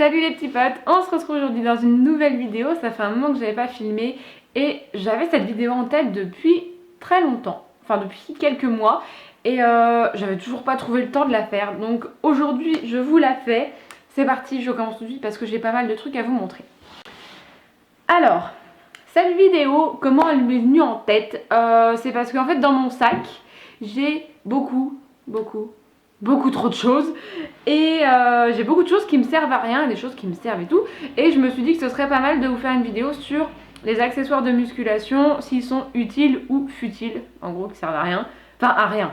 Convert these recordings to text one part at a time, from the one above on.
Salut les petits potes, on se retrouve aujourd'hui dans une nouvelle vidéo. Ça fait un moment que je n'avais pas filmé et j'avais cette vidéo en tête depuis très longtemps, enfin depuis quelques mois, et j'avais toujours pas trouvé le temps de la faire. Donc aujourd'hui je vous la fais. C'est parti, je commence tout de suite parce que j'ai pas mal de trucs à vous montrer. Alors, cette vidéo, comment elle m'est venue en tête, c'est parce qu'en fait dans mon sac j'ai beaucoup trop de choses et j'ai beaucoup de choses qui me servent à rien et des choses qui me servent et tout, et je me suis dit que ce serait pas mal de vous faire une vidéo sur les accessoires de musculation, s'ils sont utiles ou futiles, en gros qui servent à rien, enfin à rien,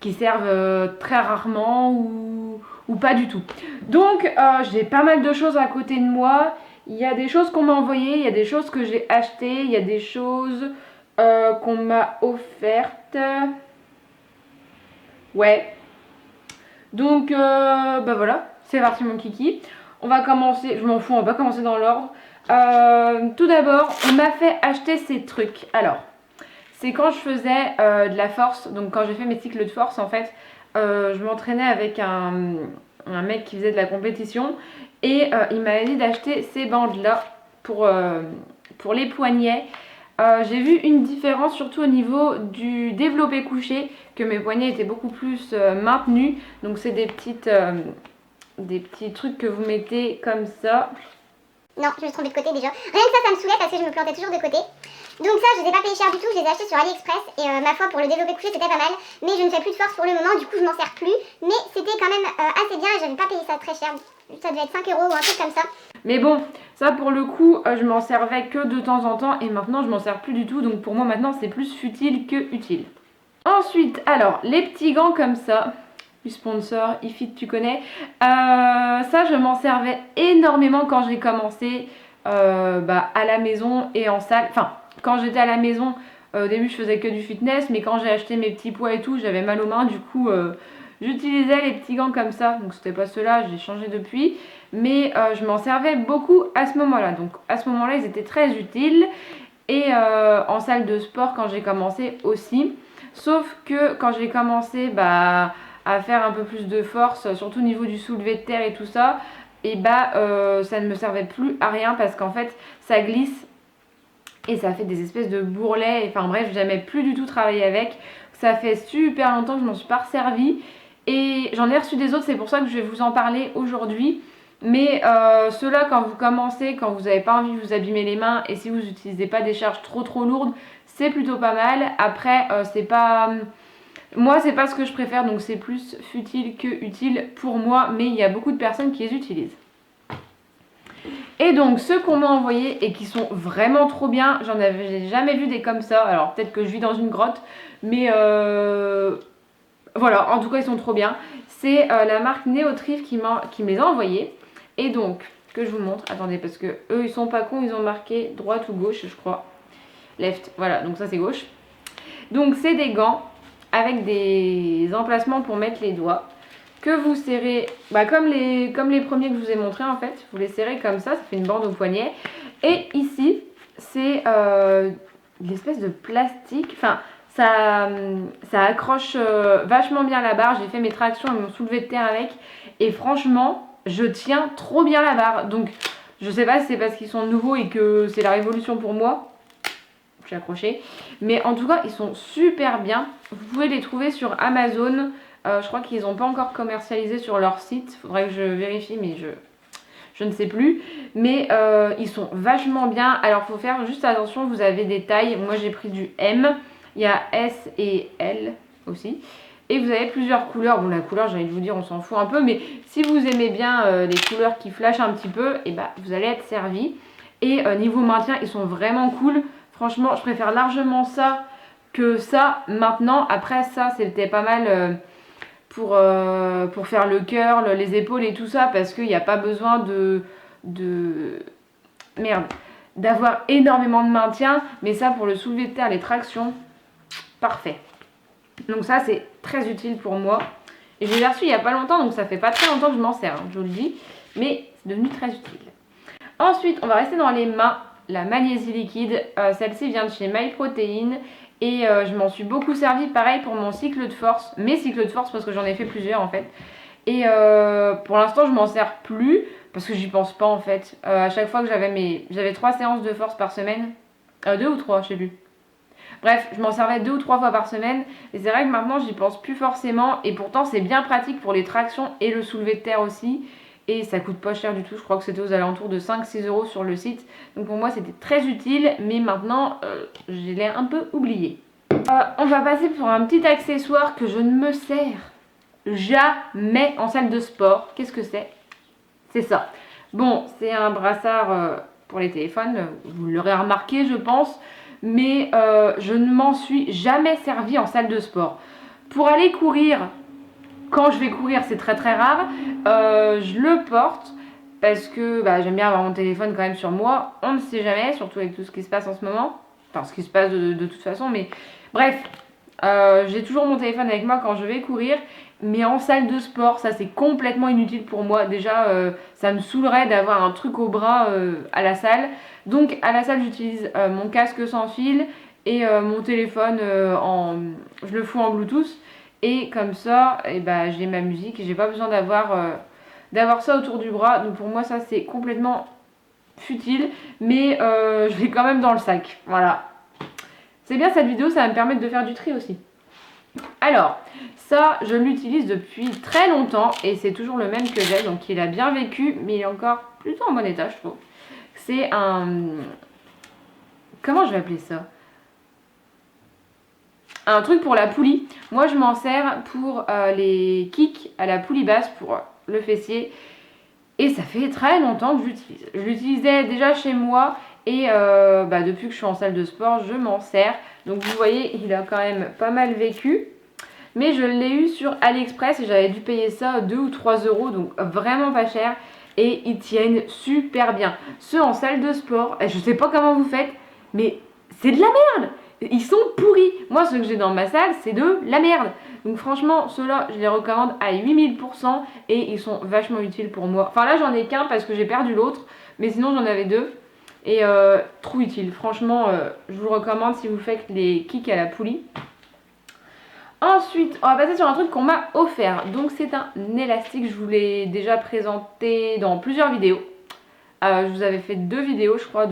qui servent très rarement ou pas du tout. Donc j'ai pas mal de choses à côté de moi. Il y a des choses qu'on m'a envoyées, il y a des choses que j'ai achetées, il y a des choses qu'on m'a offertes. Ouais. Donc bah voilà, c'est parti mon kiki. On va commencer, je m'en fous, on va commencer dans l'ordre. Tout d'abord, on m'a fait acheter ces trucs. Alors, c'est quand je faisais de la force, donc quand j'ai fait mes cycles de force en fait, je m'entraînais avec un mec qui faisait de la compétition et il m'avait dit d'acheter ces bandes là pour les poignets. J'ai vu une différence surtout au niveau du développé couché, que mes poignets étaient beaucoup plus maintenus. Donc c'est des petits trucs que vous mettez comme ça. Non, je me suis trompée de côté déjà. Rien que ça me saoulait parce que je me plantais toujours de côté. Donc ça, je les ai pas payés cher du tout, je les ai achetés sur AliExpress et ma foi, pour le développé couché c'était pas mal. Mais je ne fais plus de force pour le moment, du coup je m'en sers plus. Mais c'était quand même assez bien et j'avais pas payé ça très cher. Ça devait être 5 € ou un truc comme ça. Mais bon, ça pour le coup, je m'en servais que de temps en temps et maintenant je m'en sers plus du tout. Donc pour moi maintenant c'est plus futile que utile. Ensuite, alors les petits gants comme ça, du sponsor iFit, tu connais. Ça je m'en servais énormément quand j'ai commencé à la maison et en salle. Enfin, quand j'étais à la maison, au début je faisais que du fitness, mais quand j'ai acheté mes petits poids et tout, j'avais mal aux mains, du coup j'utilisais les petits gants comme ça. Donc c'était pas ceux-là, j'ai changé depuis, mais je m'en servais beaucoup à ce moment-là. Donc à ce moment-là ils étaient très utiles, et en salle de sport quand j'ai commencé aussi. Sauf que quand j'ai commencé à faire un peu plus de force, surtout au niveau du soulevé de terre et tout ça, et ça ne me servait plus à rien parce qu'en fait ça glisse et ça fait des espèces de bourrelets. Enfin bref, j'aimais plus du tout travailler avec. Ça fait super longtemps que je m'en suis pas resservie et j'en ai reçu des autres, c'est pour ça que je vais vous en parler aujourd'hui. Mais ceux-là, quand vous commencez, quand vous n'avez pas envie de vous abîmer les mains et si vous n'utilisez pas des charges trop lourdes, c'est plutôt pas mal. Après, c'est pas... Moi, c'est pas ce que je préfère, donc c'est plus futile que utile pour moi, mais il y a beaucoup de personnes qui les utilisent. Et donc, ceux qu'on m'a envoyés et qui sont vraiment trop bien, j'en avais jamais vu des comme ça. Alors, peut-être que je vis dans une grotte, mais voilà, en tout cas, ils sont trop bien. C'est la marque Neotrif qui me les a envoyés. Et donc, que je vous montre, attendez, parce que eux, ils sont pas cons, ils ont marqué droite ou gauche, je crois. Left, voilà, donc ça c'est gauche. Donc, c'est des gants avec des emplacements pour mettre les doigts que vous serrez comme les premiers que je vous ai montré en fait. Vous les serrez comme ça fait une bande au poignet. Et ici c'est l'espèce de plastique, enfin ça accroche vachement bien la barre. J'ai fait mes tractions et mon soulevé de terre avec et franchement je tiens trop bien la barre. Donc je sais pas si c'est parce qu'ils sont nouveaux et que c'est la révolution pour moi, j'ai accroché, mais en tout cas ils sont super bien. Vous pouvez les trouver sur Amazon. Je crois qu'ils n'ont pas encore commercialisé sur leur site, faudrait que je vérifie, mais je ne sais plus. Mais ils sont vachement bien. Alors faut faire juste attention, vous avez des tailles. Moi j'ai pris du M, il y a S et L aussi. Et vous avez plusieurs couleurs. Bon, la couleur, j'ai envie de vous dire, on s'en fout un peu, mais si vous aimez bien les couleurs qui flashent un petit peu, et vous allez être servi. Et niveau maintien, ils sont vraiment cool. Franchement, je préfère largement ça que ça maintenant. Après, ça, c'était pas mal pour faire le cœur, les épaules et tout ça, parce qu'il n'y a pas besoin d'avoir énormément de maintien. Mais ça, pour le soulevé de terre, les tractions, parfait. Donc ça, c'est très utile pour moi. Et je l'ai reçu il n'y a pas longtemps, donc ça fait pas très longtemps que je m'en sers, hein, je vous le dis. Mais c'est devenu très utile. Ensuite, on va rester dans les mains. La magnésie liquide, celle-ci vient de chez MyProtein. Et je m'en suis beaucoup servi, pareil pour mon cycle de force, mes cycles de force parce que j'en ai fait plusieurs en fait. Et pour l'instant je m'en sers plus parce que j'y pense pas en fait. À chaque fois que j'avais 3 séances de force par semaine, 2 ou 3, je sais plus. Bref, je m'en servais 2 ou 3 fois par semaine. Et c'est vrai que maintenant, j'y pense plus forcément. Et pourtant, c'est bien pratique pour les tractions et le soulevé de terre aussi. Et ça coûte pas cher du tout. Je crois que c'était aux alentours de 5-6 euros sur le site. Donc pour moi, c'était très utile. Mais maintenant, je l'ai un peu oublié. On va passer pour un petit accessoire que je ne me sers jamais en salle de sport. Qu'est-ce que c'est? C'est ça. Bon, c'est un brassard pour les téléphones. Vous l'aurez remarqué, je pense. Mais je ne m'en suis jamais servi en salle de sport. Pour aller courir, quand je vais courir, c'est très très rare. Je le porte parce que j'aime bien avoir mon téléphone quand même sur moi. On ne sait jamais, surtout avec tout ce qui se passe en ce moment. Enfin, ce qui se passe de toute façon, mais bref. J'ai toujours mon téléphone avec moi quand je vais courir. Mais en salle de sport, ça c'est complètement inutile pour moi. Déjà, ça me saoulerait d'avoir un truc au bras à la salle. Donc à la salle, j'utilise mon casque sans fil et mon téléphone je le fous en Bluetooth. Et comme ça, j'ai ma musique et j'ai pas besoin d'avoir ça autour du bras. Donc pour moi, ça c'est complètement futile. Mais je l'ai quand même dans le sac. Voilà. C'est bien cette vidéo, ça va me permettre de faire du tri aussi. Alors, ça, je l'utilise depuis très longtemps et c'est toujours le même que j'ai. Donc il a bien vécu, mais il est encore plutôt en bon état, je trouve. C'est un... Comment je vais appeler ça? Un truc pour la poulie. Moi, je m'en sers pour les kicks à la poulie basse, pour le fessier. Et ça fait très longtemps que j'utilise. Je l'utilisais déjà chez moi et depuis que je suis en salle de sport, je m'en sers. Donc vous voyez, il a quand même pas mal vécu. Mais je l'ai eu sur AliExpress et j'avais dû payer ça 2 ou 3 euros, donc vraiment pas cher. Et ils tiennent super bien. Ceux en salle de sport, je sais pas comment vous faites, mais c'est de la merde. Ils sont pourris. Moi, ceux que j'ai dans ma salle, c'est de la merde. Donc franchement, ceux-là, je les recommande à 8000% et ils sont vachement utiles pour moi. Enfin là, j'en ai qu'un parce que j'ai perdu l'autre, mais sinon j'en avais 2. Et trop utile. Franchement, je vous recommande si vous faites les kicks à la poulie. Ensuite, on va passer sur un truc qu'on m'a offert. Donc c'est un élastique, je vous l'ai déjà présenté dans plusieurs vidéos. Je vous avais fait 2 vidéos, je crois,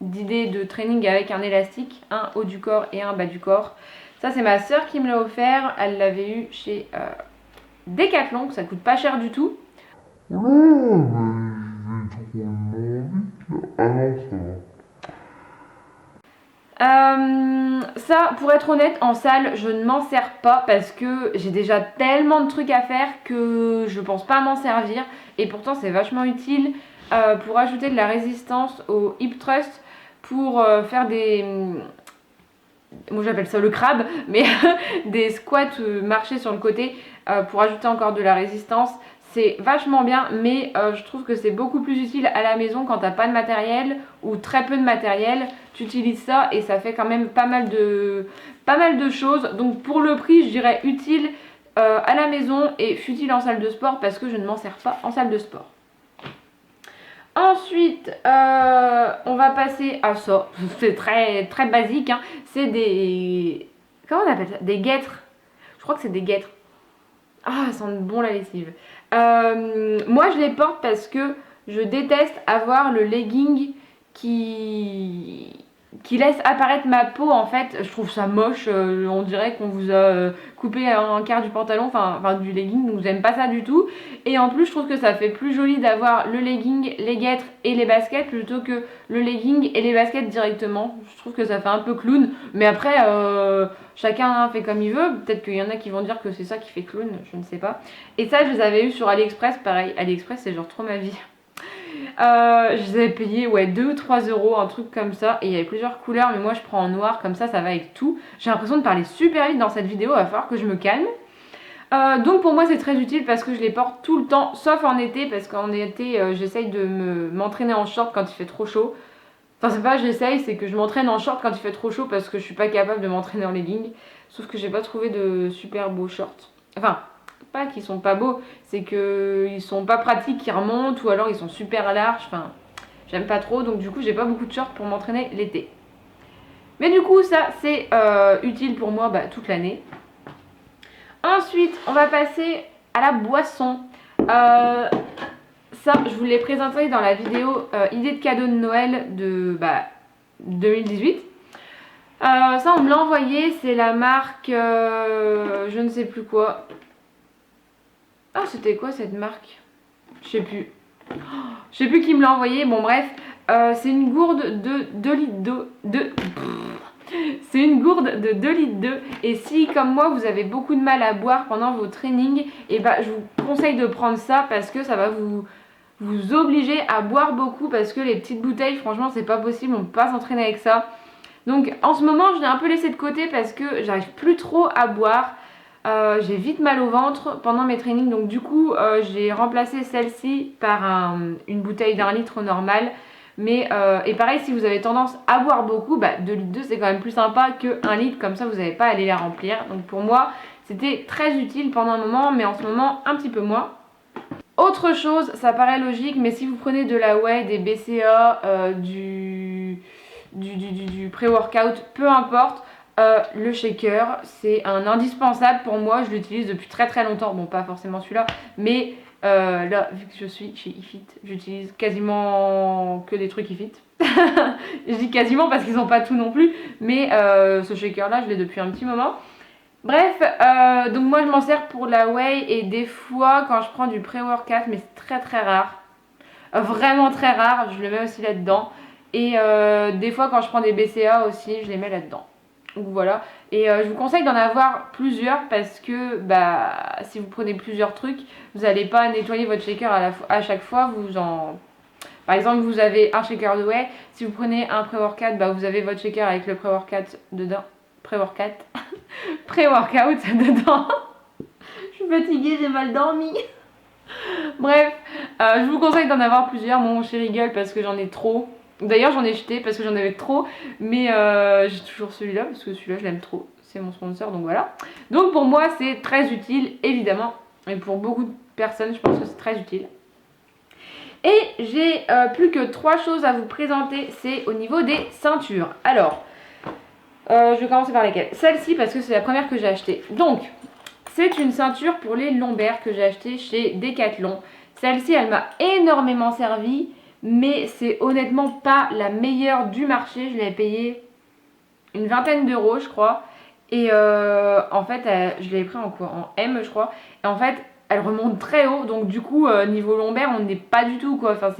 d'idées de training avec un élastique, un haut du corps et un bas du corps. Ça c'est ma soeur qui me l'a offert, elle l'avait eu chez Decathlon, ça coûte pas cher du tout. Ouais, mais j'ai trop envie. Ah non, ça va. Ça, pour être honnête, en salle, je ne m'en sers pas parce que j'ai déjà tellement de trucs à faire que je pense pas m'en servir. Et pourtant, c'est vachement utile pour ajouter de la résistance au hip thrust, pour faire des... Moi j'appelle ça le crabe, mais des squats marchés sur le côté pour ajouter encore de la résistance. C'est vachement bien, mais je trouve que c'est beaucoup plus utile à la maison quand t'as pas de matériel ou très peu de matériel. Tu utilises ça et ça fait quand même pas mal de choses. Donc pour le prix, je dirais utile à la maison et futile en salle de sport parce que je ne m'en sers pas en salle de sport. Ensuite, on va passer à ça. C'est très, très basique, hein. C'est des... Comment on appelle ça? Des guêtres. Je crois que c'est des guêtres. Ah, ça sent bon la lessive. Moi, je les porte parce que je déteste avoir le legging qui laisse apparaître ma peau. En fait, je trouve ça moche. On dirait qu'on vous a coupé un quart du pantalon, enfin du legging. Donc, j'aime pas ça du tout. Et en plus, je trouve que ça fait plus joli d'avoir le legging, les guêtres et les baskets plutôt que le legging et les baskets directement. Je trouve que ça fait un peu clown. Mais après, chacun fait comme il veut. Peut-être qu'il y en a qui vont dire que c'est ça qui fait clown, je ne sais pas. Et ça, je les avais eu sur AliExpress. Pareil, AliExpress, c'est genre trop ma vie. Je les avais payés 2 ou 3 euros, un truc comme ça. Et il y avait plusieurs couleurs, mais moi je prends en noir, comme ça va avec tout. J'ai l'impression de parler super vite dans cette vidéo, il va falloir que je me calme. Donc pour moi c'est très utile parce que je les porte tout le temps, sauf en été, parce qu'en été j'essaye de m'entraîner en short quand il fait trop chaud. Enfin c'est pas j'essaye, c'est que je m'entraîne en short quand il fait trop chaud parce que je suis pas capable de m'entraîner en legging. Sauf que j'ai pas trouvé de super beaux shorts. Enfin, pas qu'ils sont pas beaux, c'est qu'ils sont pas pratiques, qui remontent, ou alors ils sont super larges. Enfin, j'aime pas trop, donc du coup j'ai pas beaucoup de shorts pour m'entraîner l'été. Mais du coup ça c'est utile pour moi toute l'année. Ensuite on va passer à la boisson. ça, je vous l'ai présenté dans la vidéo idée de cadeau de Noël de 2018. Ça, on me l'a envoyé, c'est la marque je ne sais plus quoi. Ah, c'était quoi cette marque? Je sais plus. Je sais plus qui me l'a envoyé. Bon, bref, c'est une gourde de 2 litres d'eau. C'est une gourde de 2 litres d'eau. Et si, comme moi, vous avez beaucoup de mal à boire pendant vos trainings, et bah, je vous conseille de prendre ça parce que ça va vous obliger à boire beaucoup. Parce que les petites bouteilles, franchement, c'est pas possible. On peut pas s'entraîner avec ça. Donc, en ce moment, je l'ai un peu laissé de côté parce que j'arrive plus trop à boire. J'ai vite mal au ventre pendant mes trainings, donc du coup j'ai remplacé celle-ci par une bouteille d'1 litre normale. Mais et pareil, si vous avez tendance à boire beaucoup, 2 litres 2 c'est quand même plus sympa que 1 litre, comme ça vous n'avez pas à aller la remplir. Donc pour moi c'était très utile pendant un moment, mais en ce moment un petit peu moins. Autre chose, ça paraît logique, mais si vous prenez de la whey, des BCA, du pré-workout, peu importe, le shaker, c'est un indispensable pour moi. Je l'utilise depuis très très longtemps. Bon, pas forcément celui-là, mais là, vu que je suis chez iFit, j'utilise quasiment que des trucs iFit. Je dis quasiment parce qu'ils n'ont pas tout non plus, mais ce shaker-là, je l'ai depuis un petit moment. Bref, donc moi je m'en sers pour la whey et des fois quand je prends du pré-workout, mais c'est très très rare. Vraiment très rare, je le mets aussi là-dedans. Et des fois quand je prends des BCA aussi, je les mets là-dedans. Donc voilà, et je vous conseille d'en avoir plusieurs parce que si vous prenez plusieurs trucs, vous n'allez pas nettoyer votre shaker à chaque fois. Par exemple, vous avez un shaker de whey, si vous prenez un pré-workout, vous avez votre shaker avec le pré-workout dedans. Pré-workout dedans. Je suis fatiguée, j'ai mal dormi. Bref, je vous conseille d'en avoir plusieurs. Mon chéri gueule parce que j'en ai trop. D'ailleurs j'en ai jeté parce que j'en avais trop. Mais j'ai toujours celui-là parce que celui-là je l'aime trop. C'est mon sponsor, donc voilà. Donc pour moi c'est très utile évidemment. Et pour beaucoup de personnes je pense que c'est très utile. Et j'ai plus que 3 choses à vous présenter. C'est au niveau des ceintures. Alors, je vais commencer par lesquelles. Celle-ci parce que c'est la première que j'ai achetée. Donc, c'est une ceinture pour les lombaires que j'ai achetée chez Decathlon. Celle-ci, elle m'a énormément servi, mais c'est honnêtement pas la meilleure du marché. Je l'ai payée une vingtaine d'euros, je crois. Et en fait, je l'ai pris en quoi? En M, je crois. Et en fait, elle remonte très haut. Donc du coup, niveau lombaire, on n'est pas du tout, quoi. Enfin,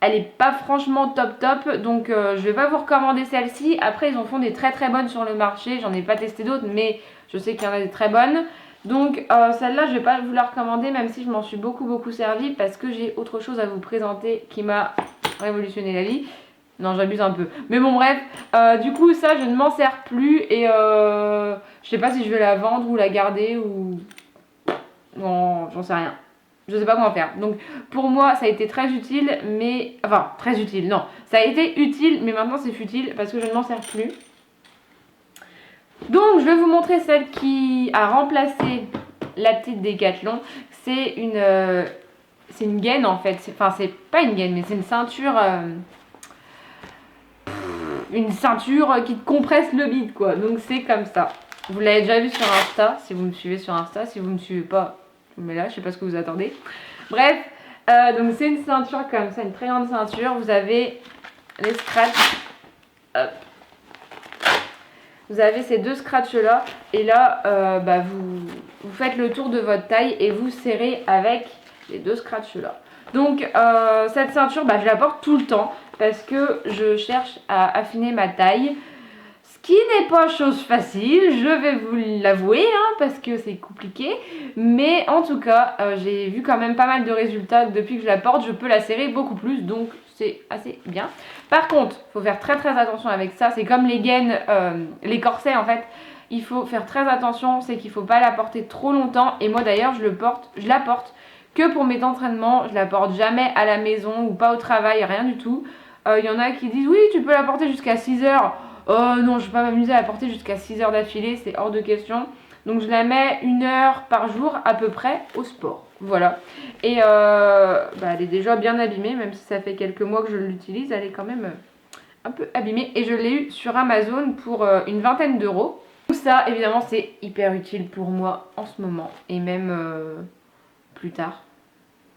elle est pas franchement top top. Donc je vais pas vous recommander celle-ci. Après, ils en font des très très bonnes sur le marché. J'en ai pas testé d'autres, mais je sais qu'il y en a des très bonnes. Donc celle-là, je vais pas vous la recommander, même si je m'en suis beaucoup servi, parce que j'ai autre chose à vous présenter qui m'a révolutionné la vie. Non, j'abuse un peu. Mais bon, bref. Du coup, ça, je ne m'en sers plus. Et je sais pas si je vais la vendre ou la garder ou... Non, j'en sais rien. Je sais pas comment faire. Donc, pour moi, ça a été très utile, mais... Enfin, très utile, non. Ça a été utile, mais maintenant, c'est futile parce que je ne m'en sers plus. Donc, je vais vous montrer celle qui a remplacé la petite Decathlon. C'est une gaine, en fait. Enfin, c'est pas une gaine, mais c'est une ceinture... une ceinture qui te compresse le bide, quoi. Donc c'est comme ça. Vous l'avez déjà vu sur Insta, si vous me suivez sur Insta. Si vous me suivez pas, mais là, je sais pas ce que vous attendez. Bref, donc c'est une ceinture comme ça, une très grande ceinture. Vous avez les scratchs. Hop. Vous avez ces 2 scratchs là. Et là, vous faites le tour de votre taille et vous serrez avec les 2 scratchs là. Donc cette ceinture, je la porte tout le temps parce que je cherche à affiner ma taille. Ce qui n'est pas chose facile, je vais vous l'avouer, parce que c'est compliqué. Mais en tout cas, j'ai vu quand même pas mal de résultats depuis que je la porte. Je peux la serrer beaucoup plus, donc c'est assez bien. Par contre, il faut faire très attention avec ça. C'est comme les gaines, les corsets en fait. Il faut faire très attention, c'est qu'il ne faut pas la porter trop longtemps. Et moi d'ailleurs, je la porte que pour mes entraînements. Je la porte jamais à la maison ou pas au travail, rien du tout. Il y en a qui disent oui, tu peux la porter jusqu'à 6 heures. Oh non, je ne vais pas m'amuser à la porter jusqu'à 6 heures d'affilée, c'est hors de question. Donc je la mets 1 heure par jour à peu près au sport. Voilà. Et elle est déjà bien abîmée, même si ça fait quelques mois que je l'utilise, elle est quand même un peu abîmée. Et je l'ai eu sur Amazon pour une vingtaine d'euros. Tout ça, évidemment, c'est hyper utile pour moi en ce moment. Et même plus tard.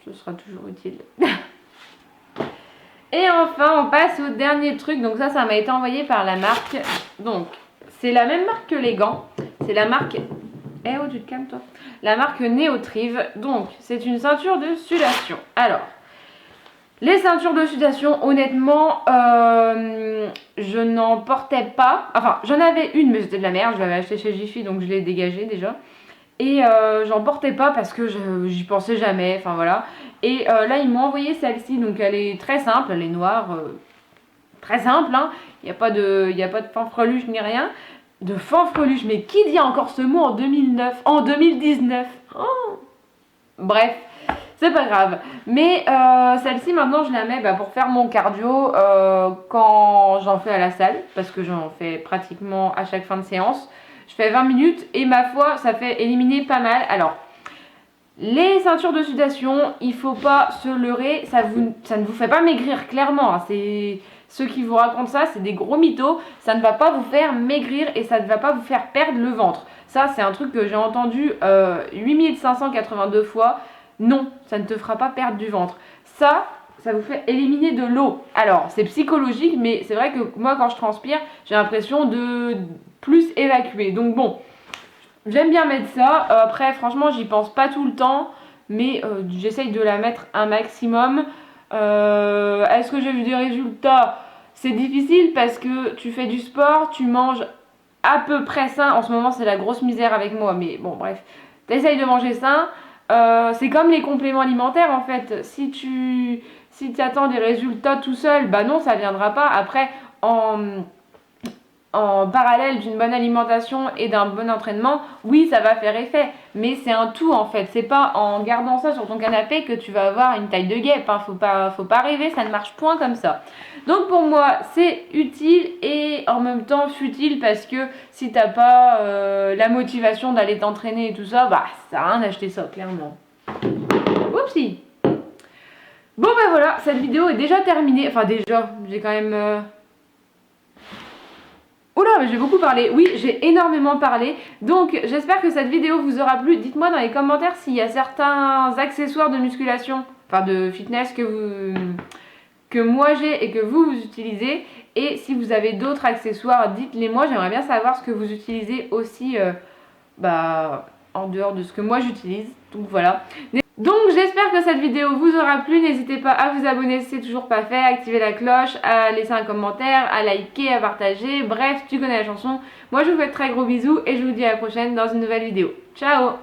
ce sera toujours utile. Et enfin, on passe au dernier truc. Donc ça m'a été envoyé par la marque. Donc, c'est la même marque que les gants. C'est la marque... Eh oh, tu te calmes toi. La marque Neotrive. Donc, c'est une ceinture de sudation. Alors, les ceintures de sudation, honnêtement, je n'en portais pas. Enfin, j'en avais une, mais c'était de la merde. Je l'avais achetée chez Jiffy, donc je l'ai dégagée déjà. Et j'en portais pas parce que j'y pensais jamais. Enfin, voilà. Et là, ils m'ont envoyé celle-ci. Donc, elle est très simple. Elle est noire. Très simple, hein. Il n'y a pas de fanfreluche ni rien. De fanfreluche. Mais qui dit encore ce mot en 2009 En 2019 oh. Bref. C'est pas grave. Mais celle-ci, maintenant, je la mets pour faire mon cardio quand j'en fais à la salle. Parce que j'en fais pratiquement à chaque fin de séance. Je fais 20 minutes et ma foi, ça fait éliminer pas mal. Alors, les ceintures de sudation, il faut pas se leurrer. Ça ne vous fait pas maigrir, clairement. Hein. C'est ceux qui vous racontent ça, c'est des gros mythos. Ça ne va pas vous faire maigrir et ça ne va pas vous faire perdre le ventre. Ça, c'est un truc que j'ai entendu 8582 fois. Non, ça ne te fera pas perdre du ventre. Ça vous fait éliminer de l'eau. Alors, c'est psychologique, mais c'est vrai que moi, quand je transpire, j'ai l'impression de plus évacuer. Donc bon, j'aime bien mettre ça. Après, franchement, j'y pense pas tout le temps, mais j'essaye de la mettre un maximum. Est-ce que j'ai vu des résultats? C'est difficile parce que tu fais du sport, tu manges à peu près sain. En ce moment, c'est la grosse misère avec moi, mais bon, bref. T'essayes de manger sain. C'est comme les compléments alimentaires en fait. Si tu attends des résultats tout seul, bah non, ça viendra pas. Après, en parallèle d'une bonne alimentation et d'un bon entraînement, oui, ça va faire effet. Mais c'est un tout en fait. C'est pas en gardant ça sur ton canapé que tu vas avoir une taille de guêpe. Hein. Faut pas rêver, ça ne marche point comme ça. Donc pour moi, c'est utile et en même temps futile parce que si t'as pas la motivation d'aller t'entraîner et tout ça, bah ça sert à rien d'acheter ça, clairement. Oupsie. Bon bah voilà, cette vidéo est déjà terminée. Enfin déjà, j'ai quand même... Oula, mais j'ai beaucoup parlé. Oui, j'ai énormément parlé. Donc, j'espère que cette vidéo vous aura plu. Dites-moi dans les commentaires s'il y a certains accessoires de musculation, enfin de fitness que moi j'ai et que vous utilisez. Et si vous avez d'autres accessoires, dites-les moi. J'aimerais bien savoir ce que vous utilisez aussi en dehors de ce que moi j'utilise. Donc voilà. Donc j'espère que cette vidéo vous aura plu, n'hésitez pas à vous abonner si c'est toujours pas fait, à activer la cloche, à laisser un commentaire, à liker, à partager, bref tu connais la chanson. Moi je vous fais de très gros bisous et je vous dis à la prochaine dans une nouvelle vidéo. Ciao!